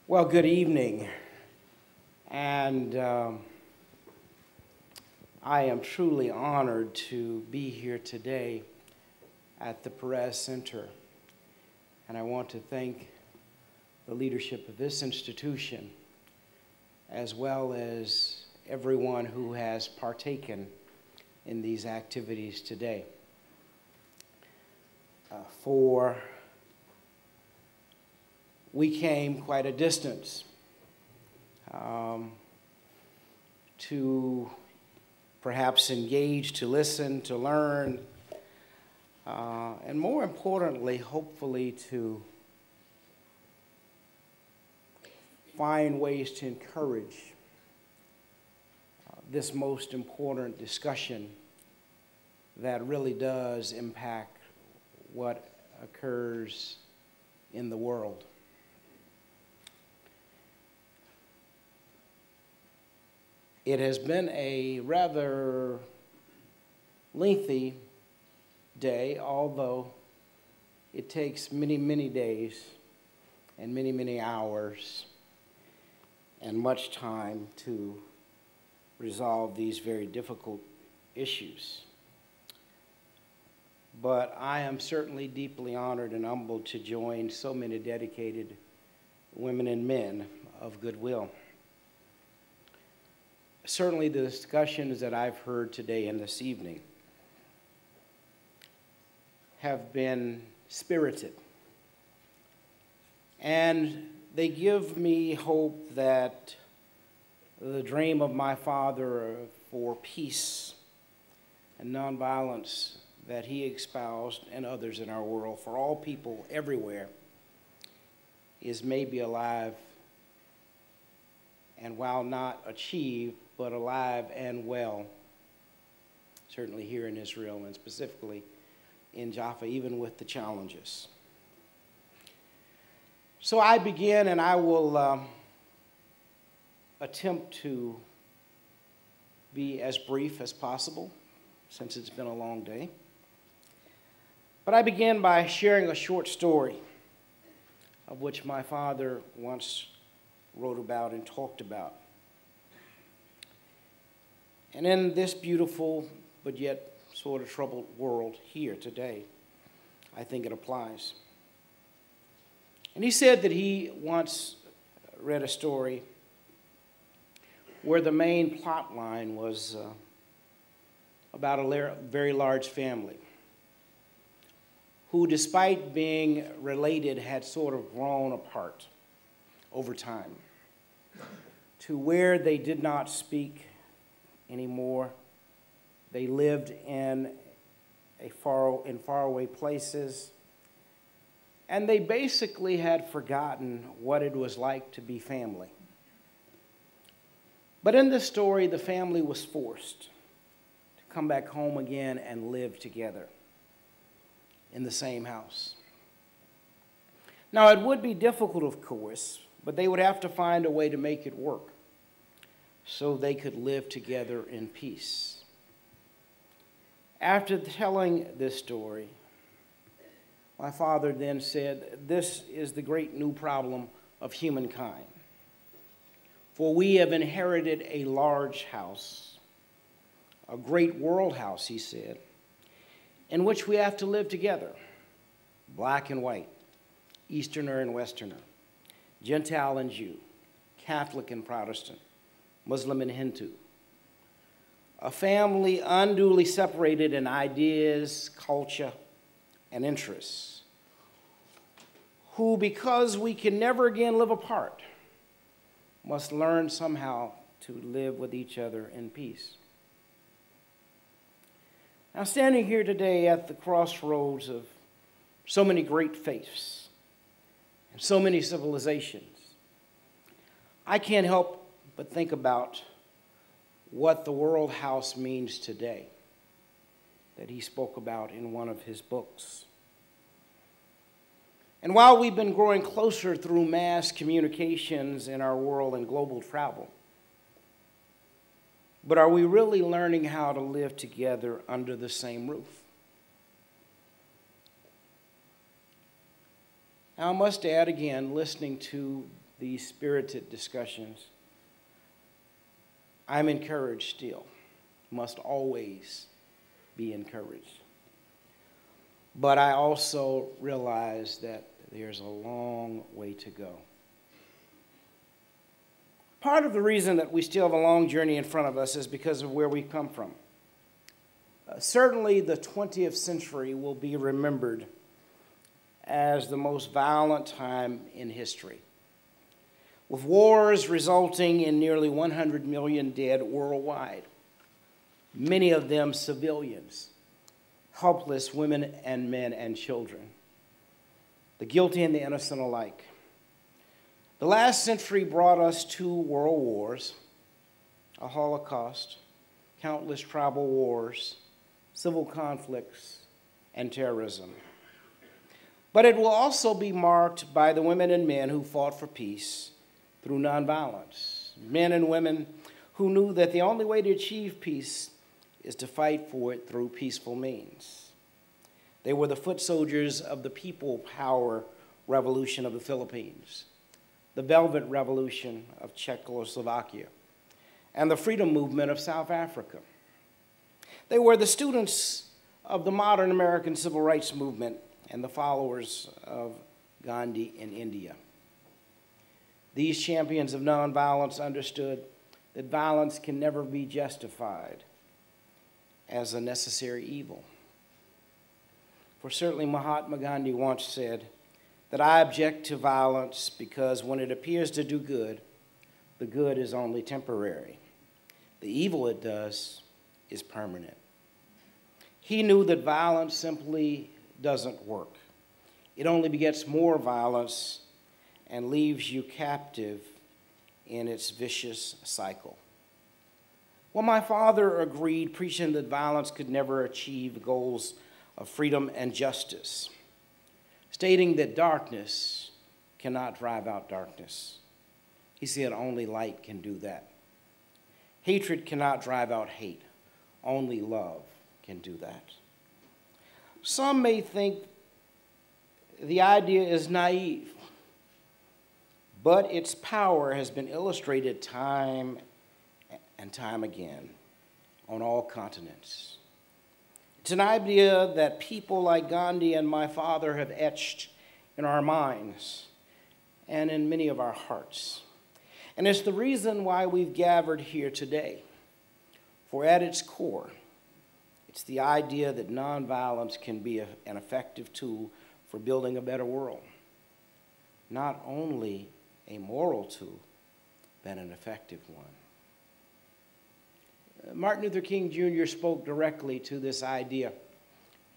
Well, good evening, and I am truly honored to be here today at the Perez Center, and I want to thank the leadership of this institution as well as everyone who has partaken in these activities today. We came quite a distance to perhaps engage, to listen, to learn, and more importantly, hopefully to find ways to encourage this most important discussion that really does impact what occurs in the world. It has been a rather lengthy day, although it takes many, many days and many, many hours and much time to resolve these very difficult issues. But I am certainly deeply honored and humbled to join so many dedicated women and men of goodwill. Certainly the discussions that I've heard today and this evening have been spirited, and they give me hope that the dream of my father for peace and nonviolence that he espoused and others in our world, for all people everywhere, is maybe alive, and while not achieved, but alive and well, certainly here in Israel and specifically in Jaffa, even with the challenges. So I begin, and I will attempt to be as brief as possible, since it's been a long day. But I begin by sharing a short story of which my father once wrote about and talked about. And in this beautiful but yet sort of troubled world here today, I think it applies. And he said that he once read a story where the main plot line was about a very large family who, despite being related, had sort of grown apart over time to where they did not speak anymore. They lived in faraway places, and they basically had forgotten what it was like to be family. But in this story, the family was forced to come back home again and live together in the same house. Now, it would be difficult, of course, but they would have to find a way to make it work so they could live together in peace. After telling this story, my father then said, "This is the great new problem of humankind. For we have inherited a large house, a great world house," he said, "in which we have to live together, black and white, Easterner and Westerner, Gentile and Jew, Catholic and Protestant, Muslim and Hindu, a family unduly separated in ideas, culture, and interests, who, because we can never again live apart, must learn somehow to live with each other in peace." Now, standing here today at the crossroads of so many great faiths and so many civilizations, I can't help but think about what the world house means today that he spoke about in one of his books. And while we've been growing closer through mass communications in our world and global travel, but are we really learning how to live together under the same roof? Now, I must add again, listening to these spirited discussions, I'm encouraged still, must always be encouraged. But I also realize that there's a long way to go. Part of the reason that we still have a long journey in front of us is because of where we've come from. Certainly, the 20th century will be remembered as the most violent time in history, with wars resulting in nearly 100 million dead worldwide, many of them civilians, helpless women and men and children, the guilty and the innocent alike. The last century brought us 2 world wars, a Holocaust, countless tribal wars, civil conflicts, and terrorism. But it will also be marked by the women and men who fought for peace through nonviolence, men and women who knew that the only way to achieve peace is to fight for it through peaceful means. They were the foot soldiers of the People Power Revolution of the Philippines, the Velvet Revolution of Czechoslovakia, and the Freedom Movement of South Africa. They were the students of the modern American Civil Rights Movement and the followers of Gandhi in India. These champions of nonviolence understood that violence can never be justified as a necessary evil. For certainly Mahatma Gandhi once said that I object to violence because when it appears to do good, the good is only temporary. The evil it does is permanent. He knew that violence simply doesn't work. It only begets more violence and leaves you captive in its vicious cycle. Well, my father agreed, preaching that violence could never achieve goals of freedom and justice, stating that darkness cannot drive out darkness. He said only light can do that. Hatred cannot drive out hate. Only love can do that. Some may think the idea is naive, but its power has been illustrated time and time again on all continents. It's an idea that people like Gandhi and my father have etched in our minds and in many of our hearts. And it's the reason why we've gathered here today. For at its core, it's the idea that nonviolence can be an effective tool for building a better world. Not only a moral tool, but an effective one. Martin Luther King Jr. spoke directly to this idea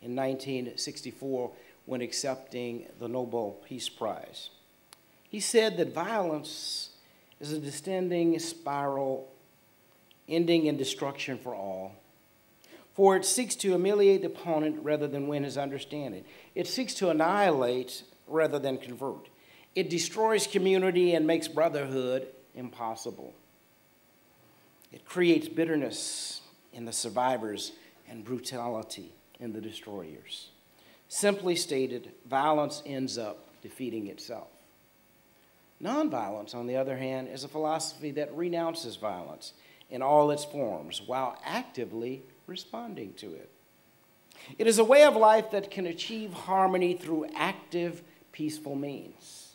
in 1964 when accepting the Nobel Peace Prize. He said that violence is a descending spiral ending in destruction for all, for it seeks to humiliate the opponent rather than win his understanding. It seeks to annihilate rather than convert. It destroys community and makes brotherhood impossible. It creates bitterness in the survivors and brutality in the destroyers. Simply stated, violence ends up defeating itself. Nonviolence, on the other hand, is a philosophy that renounces violence in all its forms while actively responding to it. It is a way of life that can achieve harmony through active, peaceful means.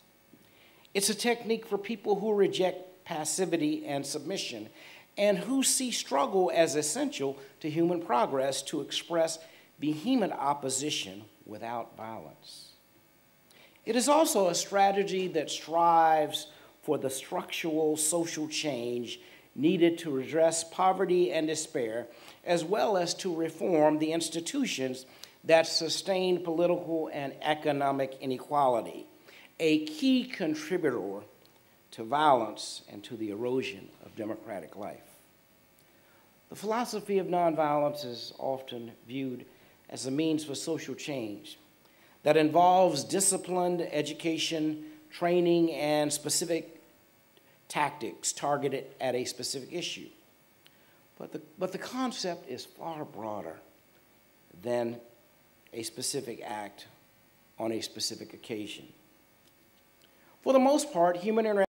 It's a technique for people who reject passivity and submission and who see struggle as essential to human progress to express vehement opposition without violence. It is also a strategy that strives for the structural social change needed to address poverty and despair, as well as to reform the institutions that sustain political and economic inequality, a key contributor to violence and to the erosion of democratic life. The philosophy of nonviolence is often viewed as a means for social change that involves disciplined education, training, and specific tactics targeted at a specific issue. But the concept is far broader than a specific act on a specific occasion. For the most part, human interaction